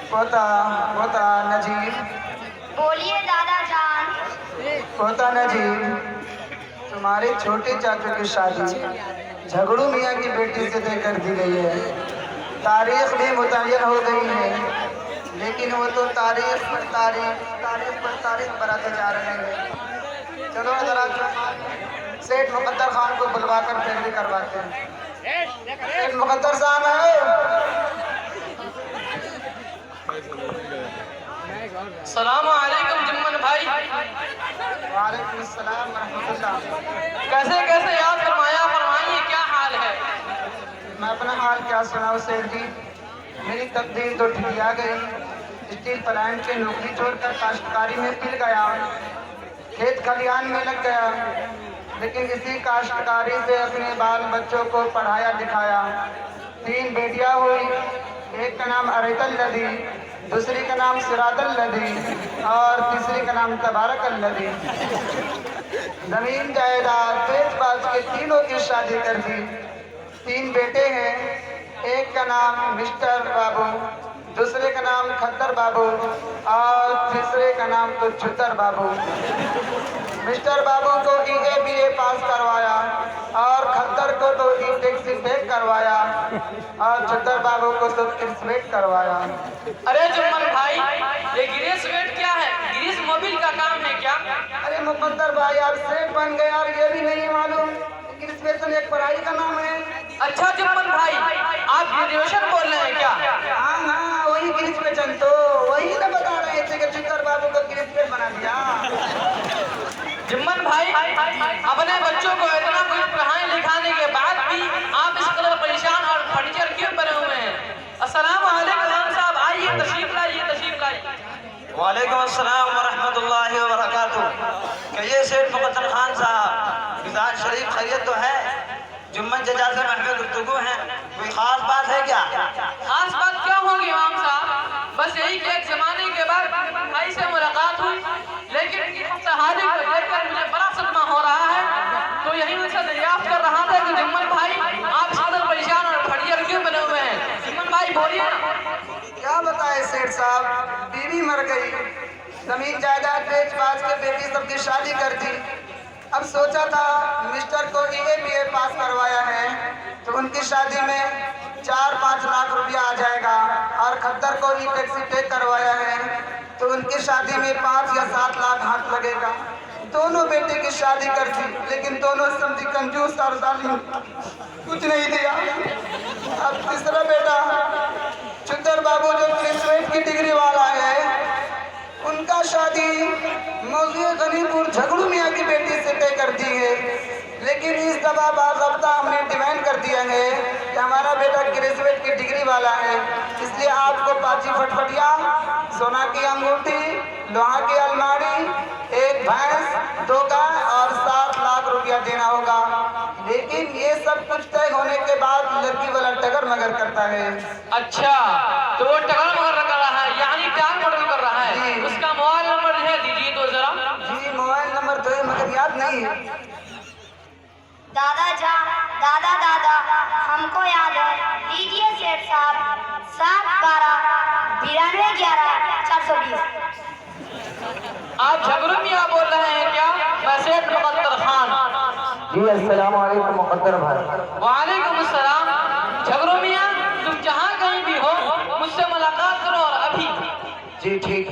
पोता पोता नजीब, बोलिए दादा जान। पोता नजीब, तुम्हारे छोटे चाचू की शादी झगड़ू मियाँ की बेटी से तय कर दी गई है। तारीख भी मुतय्यन हो गई है, लेकिन वो तो तारीख पर तारीख बनाते जा रहे हैं। चलो जरा सेठ मुकद्दर खान को बुलवा कर पैरवी करवाते हैं। सेठ मुकद्दर साहब है। सलाम अलैकुम जुम्मन भाई। वालेकुम अस्सलाम रहमतुल्लाह। कैसे कैसे याद फरमाया, फरमाइए क्या हाल है। मैं अपना हाल क्या सुनाऊं सेठ जी, मेरी तकदीर तो ठिठिया गई। स्टील प्लांट की नौकरी छोड़कर काश्तकारी में पिल गया, खेत खलियान में लग गया, लेकिन इसी काश्तकारी से अपने बाल बच्चों को पढ़ाया लिखाया। 3 बेटियां हुई, एक का नाम अरितल लदी, दूसरी का नाम सिरातल लदी और तीसरी का नाम तबारकल लदी। जमीन जायदाद बेच बाच के तीनों की शादी कर दी। 3 बेटे हैं, एक का नाम मिस्टर बाबू, दूसरे का नाम खद्दर बाबू और तीसरे का नाम तो छुतर बाबू। मिस्टर बाबू को BA पास करवाया और खद्दर को तो टैक्सी फेक करवाया और छुतर बाबू को तो ग्रेजुएट करवाया। अरे जुम्मन भाई, ये ग्रेजुएट क्या है? ग्रीस मोबिल का काम है क्या? अरे मुकद्दर भाई, आप सेठ बन गए और ये भी नहीं मालूम ग्रेजुएशन एक पढ़ाई का नाम है। अच्छा जुम्मन भाई, आप ग्रेजुएशन बोल रहे हैं क्या? हाँ, वही ग्रेजुएशन, तो वही ना बता रहे थे कि छुतर बाबू को ग्रेजुएट बना दिया। जुम्मन भाई, अपने बच्चों को इतना कुछ पढ़ाने लिखाने के बाद भी आप इस कदर परेशान और फर्नीचर क्यों बने हुए हैं? अस्सलाम वालेकुम खान साहब, आइए तशरीफ लाइए, तशरीफ लाइए। वालेकुम अस्सलाम व रहमतुल्लाहि व बरकातुहू। कहिए सेठ मुकद्दर खान साहब, मिजाज शरीफ खैरियत तो है? जुम्मन चचा से महफिल गुफ्तगू है, कोई खास बात है क्या? खास बात क्या होगी इमाम साहब, बस यही कि एक जमाने के बाद भाई से मुलाकात हुई, लेकिन शहादत को देखकर मुझे बड़ा सदमा हो रहा है। तो यही उनसे दरियाफ्त कर रहा था कि जुम्मन भाई, आप इस परेशान और फड़ियर क्यों बने हुए हैं? जुम्मन भाई बोलिए ना। क्या बताए सेठ साहब, बीवी मर गई, जमीन जायदाद बेच बाच के बेटी सबकी शादी कर दी। अब सोचा था मिस्टर को BA पास करवाया है तो उनकी शादी में 4-5 लाख रुपया आ जाएगा, और खद्दर को टैक्सी टेक करवाया है तो उनकी शादी में 5 या 7 लाख हाथ लगेगा। दोनों बेटे की शादी कर दी, लेकिन दोनों समझी कंजूस और जालिम, कुछ नहीं दिया। अब तीसरा बेटा छुतर बाबू जो ग्रेजुएट की डिग्री वाला है, उनका शादी मौजूद गनीपुर झगड़ू मियाँ की बेटी से तय कर दी है, लेकिन इस दफा बाज़ाब्ता हमने डिमांड कर दिया है कि हमारा बेटा ग्रेजुएट की डिग्री वाला है, इसलिए आपको 5 फटफटिया, सोना की अंगूठी, लोहा की अलमारी, 1 भैंस, 2 गाय और 7 लाख रुपया देना होगा। लेकिन ये सब कुछ तय होने के बाद लड़की वाला टगर मगर करता है। अच्छा, तो वो टगर मगर कर रहा है, यानी टांग मगर कर रहा है। जी। उसका मोबाइल नंबर है, दीजिए तो जरा। जी, मोबाइल नंबर तो है मगर याद नहीं है। दादा जान, दादा दादा हमको याद है, लीजिए सेठ साहब, 7-12-92-11-420। आप झगड़ू मियाँ बोल रहे हैं क्या? मैं सेठ मुकद्दर खान। जी अस्सलाम वालेकुम मुकद्दर भाई। वालेकुम अस्सलाम। झगड़ू मियाँ, तुम जहाँ कहीं भी हो मुझसे मुलाकात करो और अभी। जी ठीक।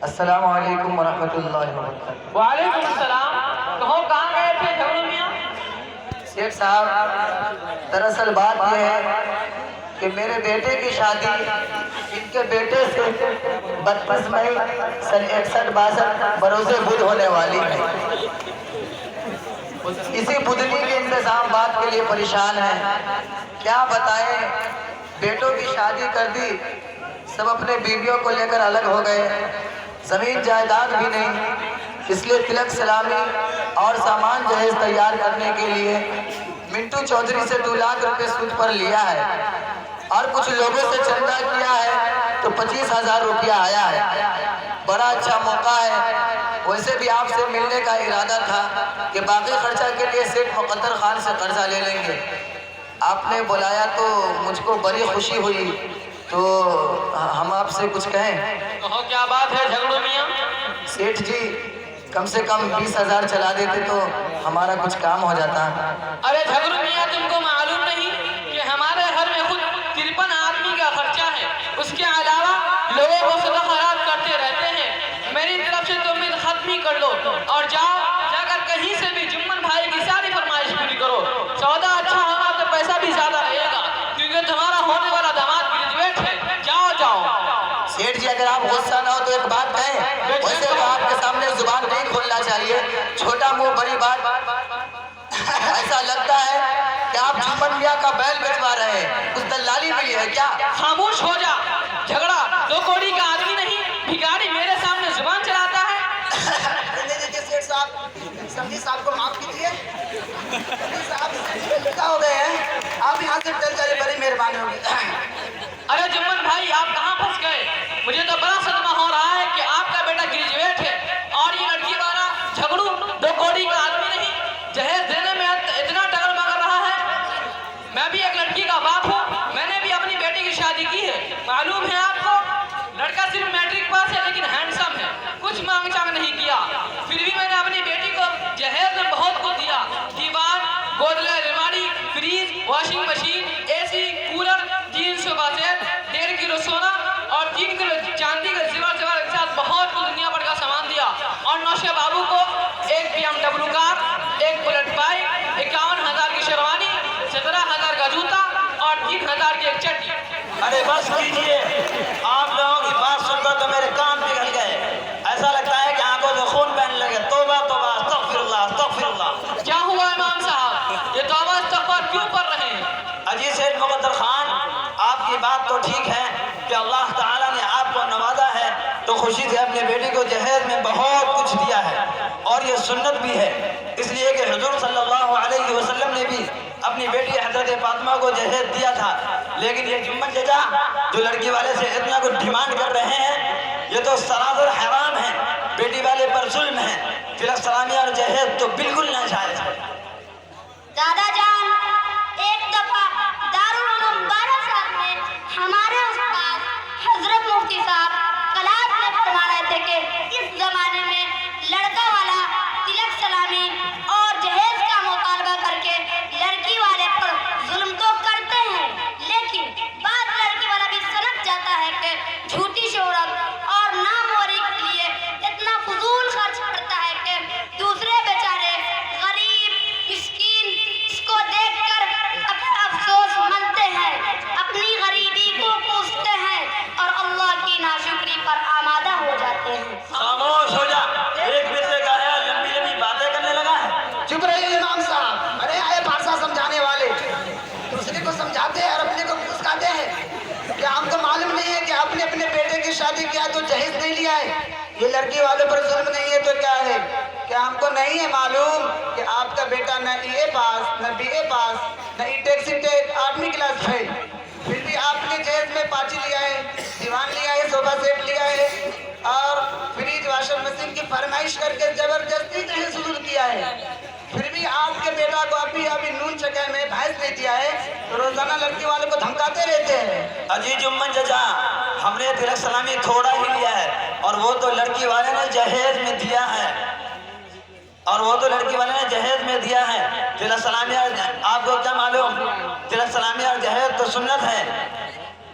अस्सलाम वालेकुम वरहमतुल्लाहि वबरकातुहू। वालेकुम अस्सलाम। कहो कहाँ गए थे झगड़ू मियाँ? सेठ साहब, दरअसल बात यह है कि मेरे बेटे की शादी इनके बेटे से 32 मई सन 61-62 बरोज़े बुध होने वाली है। इसी बुधनी के इंतजाम बात के लिए परेशान है। क्या बताएं, बेटों की शादी कर दी, सब अपने बीवियों को लेकर अलग हो गए, जमीन जायदाद भी नहीं, इसलिए तिलक सलामी और सामान जहेज तैयार करने के लिए मिंटू चौधरी से 2 लाख रुपए सूद पर लिया है और कुछ लोगों से चंदा किया है तो 25,000 रुपया आया है। बड़ा अच्छा मौका है, वैसे भी आपसे मिलने का इरादा था कि बाकी खर्चा के लिए सेठ मुकद्दर खान से कर्जा ले लेंगे। आपने बुलाया तो मुझको बड़ी खुशी हुई, तो हम आपसे कुछ कहें। कहो क्या बात है झगड़ू मियाँ? सेठ जी कम से कम 20,000 चला देते तो हमारा कुछ काम हो जाता। अरे झगड़ू मियाँ, तुमको मालूम नहीं कि हमारे घर में खुद 53 आदमी का खर्चा है, उसके अलावा लोगों को सदा खराब करते रहते हैं। मेरी तरफ से तो उम्मीद खत्म ही कर लो और जाकर कहीं से भी जुम्मन भाई की सारी फरमाइश पूरी करो। सौदा अच्छा होगा तो पैसा भी ज्यादा लगेगा, क्योंकि तुम्हारा होने वाला दामाद ग्रेजुएट है। जाओ। सेठ जी अगर आप गुस्सा ना हो तो एक बात कहें। वैसे तो आपके सामने जुबान नहीं खोलना चाहिए, छोटा मुंह बड़ी बात। ऐसा लगता है कि आप जुम्मन मियाँ का बैल बेचवा रहे हैं, कुछ दलाली मिली है क्या? खामोश हो जा। झगड़ा 2 कौड़ी का आदमी नहीं, भिखारी मेरे सामने जुबान चलाता है। सेठ साहब, समझी साहब को माफ कीजिए। साहब क्या हो गए हैं? आप यहाँ से चल जाइए, बड़ी मेहरबानी होगी। अरे जुम्मन भाई, आप कहाँ फंस गए? मुझे तो बड़ा सदमा हो रहा है कि आपका बेटा ग्रेजुएट है और ये लड़की वाला झगड़ू 2 कौड़ी का आदमी नहीं, जहेज देने में इतना टगल मगर रहा है। मैं भी एक लड़की का बाप हूँ, मैंने भी अपनी बेटी की शादी की है। मालूम है आपको, लड़का सिर्फ मैट्रिक पास है लेकिन हैंडसम है, कुछ मांग चांग नहीं किया। फिर भी मैंने अपनी बेटी को जहेज में बहुत कुछ दिया। दीवार, गोदले, अलमारी, fridge, washing machine, AC, cooler, 3 sofa set, 1.5 kilo सोना और 3 किलो चांदी के सिल्वर के साथ बहुत कुछ दुनिया भर का सामान दिया। और नौशे बाबू को एक BMW कार, एक बुलेट बाइक, 51,000 की शेरवानी, 17,000 का जूता और 3,000 की एक चड्डी। अरे बस कीजिए, आप लोगों की बात सुनकर तो मेरे कान पिघल गए। ऐसा लगता है कि आंखों से खून बहने लगे। तौबा तौबा, अस्तगफिरुल्लाह अस्तगफिरुल्लाह। क्या हुआ इमाम साहब, ये तौबा इस्तगफार क्यों पढ़ रहे हैं? अजी सेठ मुकद्दर खान, आपकी बात तो ठीक है कि अल्लाह ताला ने आपको नवाजा है तो खुशी से अपने बेटी को जहेज में बहुत कुछ दिया है, और ये सुन्नत भी है, इसलिए कि हुजूर सल्लल्लाहु अलैहि वसल्लम ने भी अपनी बेटी हजरत फातिमा को जहेज दिया था। लेकिन ये जुम्मन चचा जो लड़की वाले से इतना कुछ डिमांड कर रहे हैं, ये तो सरासर हराम है, बेटी वाले पर जुल्म है। तिलक सलामी और जहेज तो बिल्कुल नाजायज है। दादा जान, एक दफा दारुल उलूम बारासात में हमारे उस्ताद हजरत मुफ्ती साहब क्लास में फरमा रहे थे कि इस जमाने में लड़का वाला तिलक सलामी और जहेज का मुतालबा करके लड़की वाले पर जुल्म तो करते हैं, लेकिन बाद लड़की वाला भी सनक जाता है कि झूठी शोहरत और नामवरी के लिए इतना फजूल खर्च करता है कि दूसरे बेचारे गरीब मिस्कीन इसको देखकर अफसोस मनते हैं, अपनी गरीबी को पूछते हैं और अल्लाह की नाशुक्री पर आमादा हो जाते हैं। खामोश हो जा, एक मिनट का है, लंबी लंबी बातें करने लगा है। चुप रहिए इमाम साहब। अरे आए भाषा समझाने वाले दूसरे को समझाते हैं और अपने को मुस्काते हैं। क्या हमको मालूम नहीं है कि आपने अपने बेटे की शादी किया तो जहेज नहीं लिया है? ये लड़की वालों पर जुल्म नहीं है तो क्या है? क्या हमको नहीं है मालूम कि आपका बेटा न EA पास, न BA पास, न E-Tech 8वीं क्लास फेल, फिर भी आपने जहेज में पाची लिया है, दीवान लिया है, सोफा सेट लिया है और फ्रिज वॉशिंग मशीन की फरमाइश करके जबरदस्ती जहेज वसूल किया है। फिर भी आपके बेटा को अभी नून चक्कर में भैंस नहीं दिया है तो रोजाना लड़की वालों को धमकाते रहते हैं। अजी जुम्मन चचा, हमने तिलक सलामी थोड़ा ही लिया है और वो तो लड़की वाले ने जहेज में दिया है, तिलक सलामी आपको क्या मालूम? तिलक सलामी और जहेज तो सुन्नत है।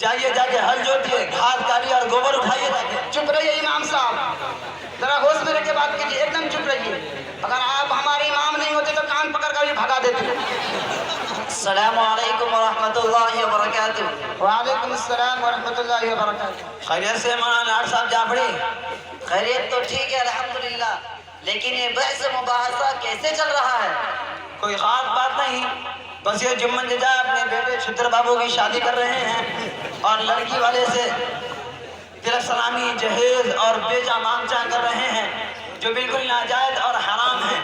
जाइए जाके हल जोतिए, घास काटिए और गोबर उठाइए जाके। चुप रहिए इमाम साहब, जरा होश में रह के बात कीजिए, एकदम चुप रहिए। अगर आप हमारे इमाम नहीं होते तो कान पकड़ कर भी भगा देते। अस्सलामु अलैकुम व रहमतुल्लाहि व बरकातुहू। वालेकुम अस्सलाम व रहमतुल्लाहि व बरकातुहू। खैरियत से मौलाना लाड साहब जाफरी? खैरियत तो ठीक है अल्हम्दुलिल्लाह, लेकिन ये बहस मुबाहसा कैसे चल रहा है? कोई खास बात नहीं, बस ये जुम्मन चचा अपने बेटे छुतर बाबू की शादी कर रहे हैं और लड़की वाले से तिलक सलामी, जहेज और बेजा मांगचा कर रहे हैं जो बिल्कुल नाजायज और हराम है।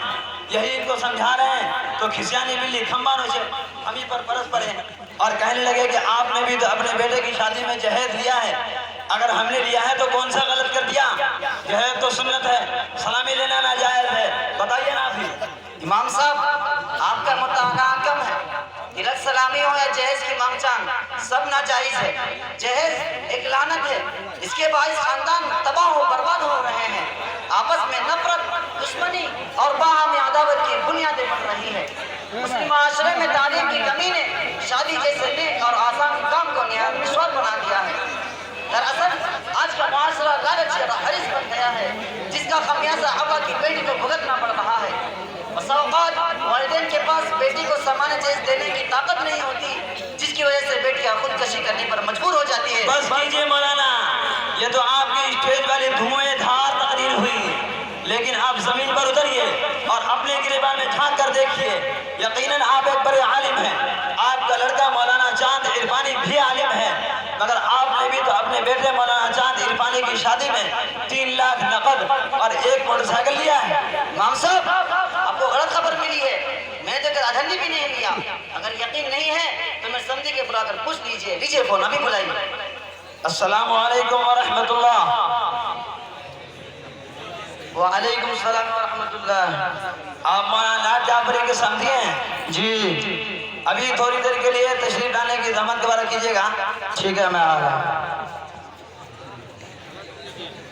यही इनको समझा रहे हैं तो खिसियानी बिल्ली खम्बानों से हम ही पर परस पड़े और कहने लगे कि आपने भी तो अपने बेटे की शादी में जहेज लिया है, अगर हमने लिया है तो कौन सा गलत कर दिया? जहेज तो सुन्नत है, सलामी लेना नाजायज है। बताइए ना आप ही। इमाम साहब, आपका मुताना कम है। तिलक सलामी सलामी हो या जहेज की मांगचांग, सब नाजायज है। जहेज एक लानत है, इसके बाद खानदान तबाह हो बर्बाद हो रहे हैं। आपस में नफरत, दुश्मनी और बाहमी अदावत की बुनियादें बन रही है। मुस्लिम माशरे में तालीम की कमी ने शादी जैसे नेक और आसान काम को निहायत दुश्वार बना दिया है। दरअसल आज का माशरा लालची और हरीस बन गया है, जिसका खमियाजा अब्बा की बेटी को भुगतना पड़ रहा है। वालिदैन के पास बेटी को सामान्य चीज देने की ताकत नहीं होती, जिसकी वजह से बेटियां खुदकशी करने पर मजबूर हो जाती है। बस कीजिए मौलाना, ये तो आपकी स्टेज वाली धुआंधार तकरीर हुई, लेकिन आप जमीन पर उतरिए और अपने गिरबान में झांक कर देखिए। यकीनन आप एक बड़े आलिम हैं। आपका लड़का मौलाना चांद इरफानी भी आलिम है, मगर आपने भी तो अपने बेटे मौलाना चांद इरफानी की शादी में 3 लाख नकद और 1 मोटरसाइकिल लिया है। इमाम साहब, आपको गलत खबर मिली है। मैंने तो राधनी भी नहीं लिया। अगर यकीन नहीं है तो मैं समझी के बुलाकर पूछ लीजिए। लीजिए फोन, अभी बुलाइए। अस्सलाम वालेकुम व रहमतुल्लाह। वालेकुम सलाम व रहमतुल्लाह। आप मौलाना लाट जाफरी के समझी हैं? जी, अभी थोड़ी देर के लिए तशरीफ डालने की जहमत दोबारा कीजिएगा। ठीक है, मैं आ रहा हूँ।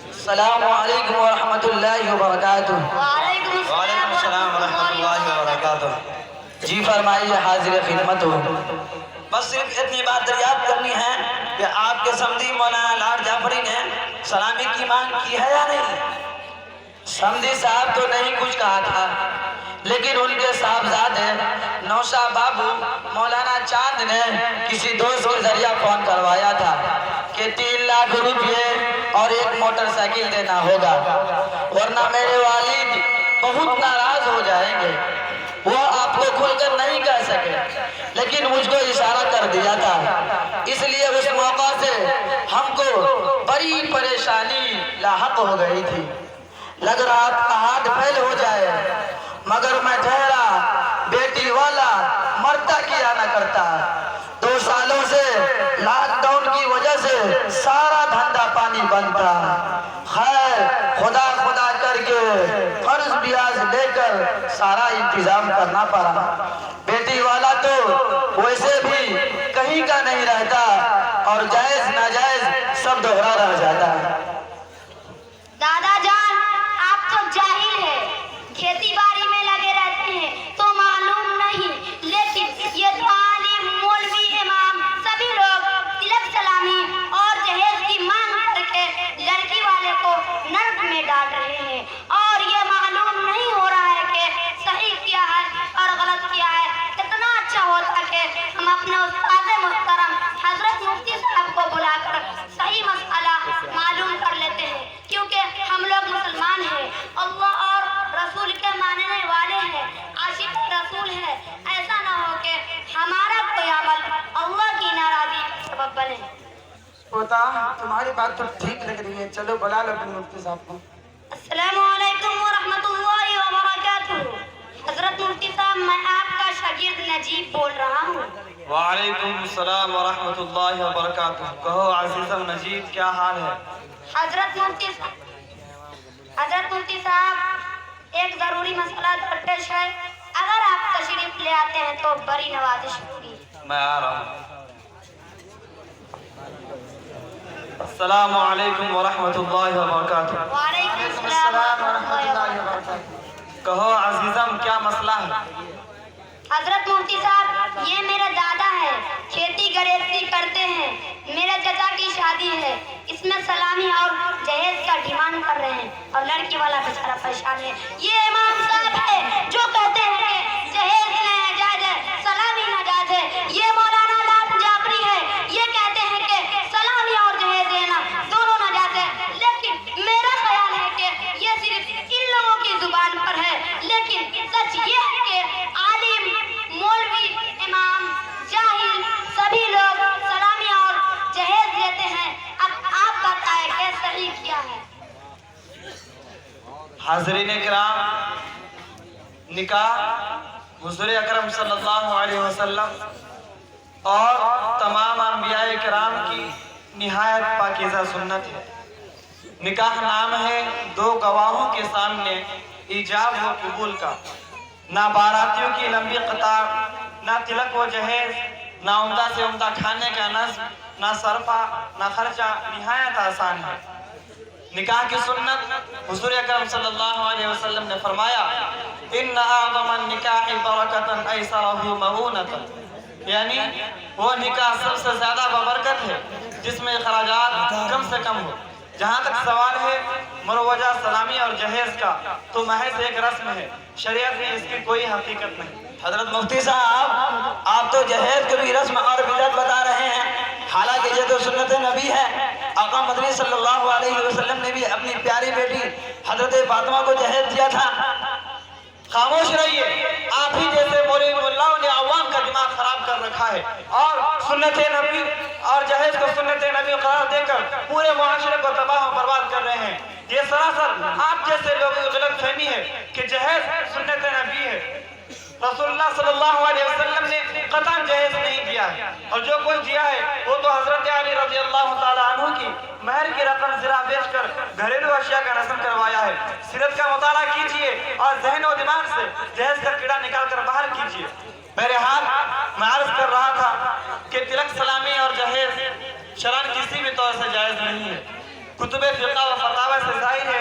अस्सलाम वालेकुम व रहमतुल्लाहि व बरकातुहू। वालेकुम सलाम व रहमतुल्लाहि व बरकातुहू। जी फरमाइए, हाजिर खिदमत हो। बस सिर्फ इतनी बात दरियाफ्त करनी है कि आपके समधी मौलाना लाट जाफरी ने सलामी की मांग की है या नहीं? समधी साहब तो नहीं कुछ कहा था, लेकिन उनके साहबजादे नौशाह बाबू मौलाना चांद ने किसी दोस्त के जरिया फोन करवाया था कि 3 लाख रुपये और 1 मोटरसाइकिल देना होगा, वरना मेरे वालिद बहुत नाराज हो जाएंगे। वो आपको खुलकर नहीं कह सके, लेकिन मुझको इशारा कर दिया था, इसलिए उस मौका से हमको बड़ी परेशानी लाहक हो गई थी। लग रहा था हाथ फैल हो जाए, मगर मैं ठहरा, बेटी वाला मरता किया न करता। 2 सालों से लॉकडाउन की वजह से सारा धंधा पानी बंद था। खैर, खुदा खुदा करके फर्ज ब्याज लेकर सारा इंतजाम करना पड़ा। बेटी वाला तो वैसे भी कहीं का नहीं रहता और जायज नाजायज सब दोहरा रह जाता। दादा जान, आप तो जाहिल है, खेती बाड़ी में लगे रहते हैं तो मालूम नहीं, लेकिन ये तो आलिम, मौलवी, इमाम सभी लोग तिलक सलामी और जहेज की मांग करके लड़की वाले को नर्क में डाल रहे हैं, और ये मालूम नहीं हो रहा है कि सही क्या है और गलत क्या है। कितना अच्छा होता कि हम अपने उस्ताद मुहतरम हजरत मुफ्ती साहब को बुलाकर सही मसला मालूम कर लेते हैं, क्योंकि हम लोग मुसलमान हैं, अल्लाह और रसूल के मानने वाले हैं, आशिक रसूल है। ऐसा ना हो कि हमारा कोई अमल अल्लाह की नाराजगी का सबब बने। पोता, तुम्हारी बात तो ठीक लग रही है, चलो बुला लो अपने मुफ्ती साहब को। अस्सलामु अलैकुम व रहमतुल्लाहि व बरकातुहू। हजरत मुफ्ती साहब, मैं आपका शागिर्द नजीब बोल रहा हूँ। वालेकुम सलाम व रहमतुल्लाहि व बरकातुहू। कहो अजीजम नजीब, क्या हाल है? हजरत मुफ्ती साहब, एक जरूरी मसला दरपेश है, अगर आप तशरीफ ले आते हैं तो बड़ी नवाजिश होगी। मैं आ रहा हूँ। अस्सलामु अलैकुम व रहमतुल्लाहि व बरकातुहू। वालेकुम सलाम व रहमतुल्लाहि व बरकातुहू। कहो अजीजम, क्या मसला है? हजरत मुफ्ती साहब, ये मेरे दादा है, खेती गृहस्थी करते हैं, मेरे चाचा की शादी है, इसमें सलामी और जहेज का डिमांड कर रहे हैं, और लड़की वाला बेचारा परेशान है। ये इमाम साहब है जो कहते हैं कि जहेज नाजायज है, सलामी नाजायज है। ये मौलाना लाट जाफरी है, ये कहते हैं कि सलामी और जहेज देना दोनों नाजायज है। लेकिन मेरा ख्याल है कि ये सिर्फ इन लोगों की जुबान पर है, लेकिन सच ये है कि आलिम, मौलवी, इमाम, जाहिल सभी लोग सलामी और जहेज देते हैं। अब आप बताएं कि सही क्या है? हाज़रीन किराम, निकाह हुज़ूर अकरम सल्लल्लाहु अलैहि वसल्लम और तमाम अंबियाए किराम की निहायत पाकीज़ा सुन्नत है। निकाह नाम है 2 गवाहों के सामने ईजाब व कबूल का। ना बारातियों की लंबी कतार, ना तिलक व जहेज, ना उम्दा से उम्दा खाने का नस्ब, ना सरफा, ना खर्चा, निहायत आसान है। निकाह की सुन्नत हुजूर अकरम सल्लल्लाहु अलैहि वसल्लम ने फरमाया, इन्ना आज़मन निकाहि बरकतन ऐसरहु मऊनतन, यानी वो निकाह सबसे ज्यादा बबरकत है जिसमें खराजात कम से कम हो। जहाँ तक सवाल है मुरवजा सलामी और जहेज का, तो महज एक रस्म है, शरीयत में इसकी कोई हकीकत नहीं। हजरत मुफ्ती साहब, आप तो जहेज को भी रस्म और बिदअत बता रहे हैं, हालांकि ये तो सुन्नत नबी है। आका मदनी सल्लल्लाहु अलैहि वसल्लम ने भी अपनी प्यारी बेटी हजरत फातिमा को जहेज दिया था। खामोश रहिए, आप ही जैसे मौलवी मुल्लाओं ने अवाम का दिमाग खराब कर रखा है और सुन्नत नबी और जहेज को सुन्नत नबी करार देकर पूरे मुआशरे को तबाह और बर्बाद कर रहे हैं। ये सरासर आप जैसे लोगों की गलतफहमी है कि जहेज सुन्नत नबी है। रसूलुल्लाह सल्लल्लाहु अलैहि वसल्लम ने कतई जहेज नहीं दिया है, और जो कुछ दिया है वो तो हजरत अली रज़ी अल्लाह तआला अन्हु की महर की रकम ज़रा बेचकर घरेलू अशिया का रस्म करवाया है। सीरत का मुताला कीजिए और जहन और दिमाग से जहेज का कीड़ा निकाल कर बाहर कीजिए। मेरे हाथ मैं अर्ज कर रहा था कि तिलक सलामी और जहेज शरअन किसी भी तौर से जायज नहीं है। कुतुब फिक़ह व फतावा से जाहिर है